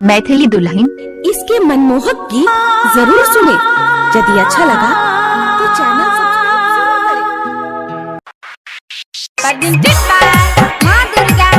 मैथिली दुल्हन इसके मनमोहक गीत जरूर सुने। यदि अच्छा लगा तो चैनल सब्सक्राइब जरूर करें। माँ दुर्गा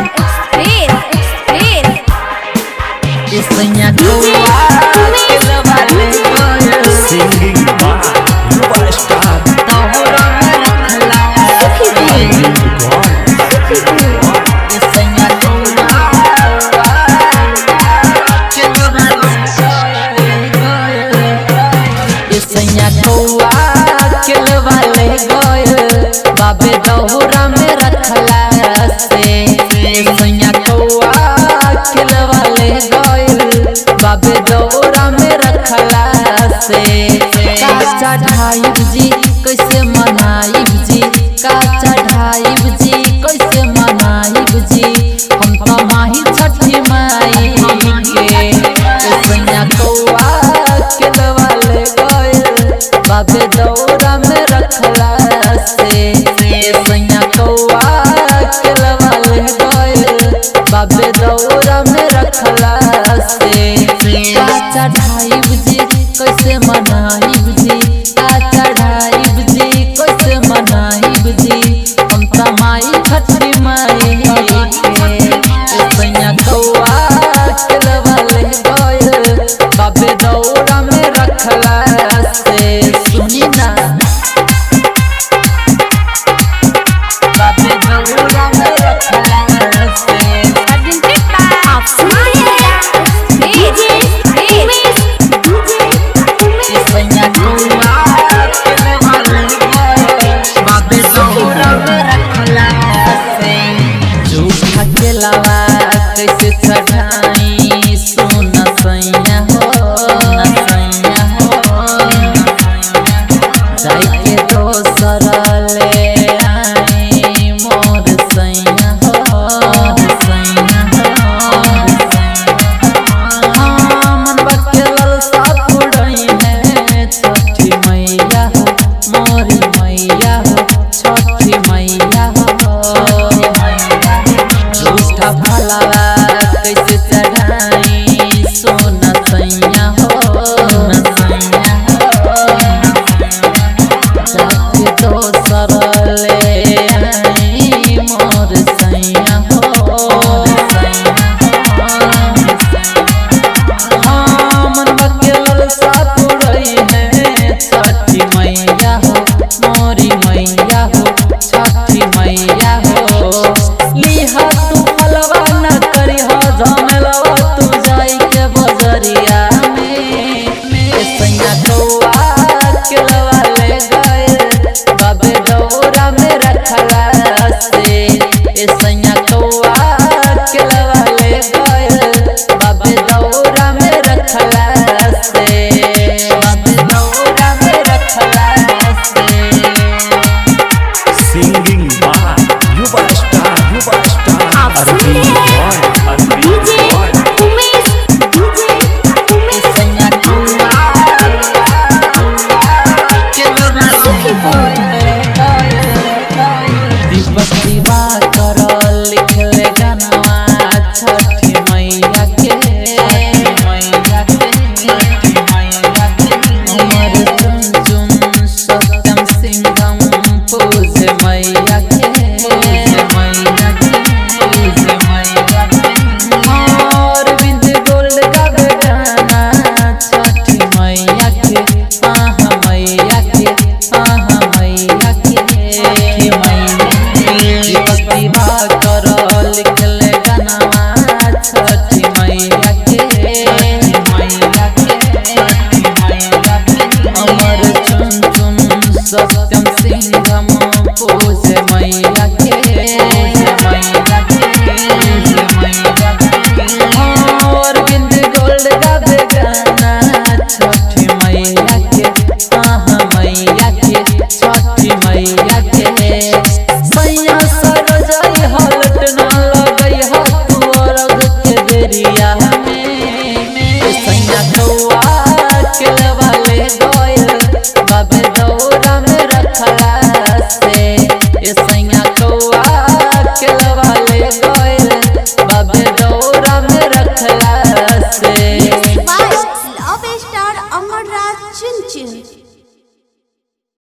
बाबे दौरा में रखला से कौआ खिलवा ले गइल बाबे दौरा में रखला से का चढ़ाइब जी कैसे मनाइब जी का चढ़ाइब जी कैसे मनाइब जी हम तो माही छठी माई के सैया कौआ खिलवा ले गइल बाबे दौरा में रखला से बाबे दौरा में रखला से का चढ़ाइब जी कैसे मनाइब जी का चढ़ाइब जी कैसे मनाइब जी हम तो माई छठी माई के सैया कौआ खिलवा ले गइल बाबे दौरा में रखला से सुनी ना बाबे दौरा में रखला से अमर राज चिन चिन।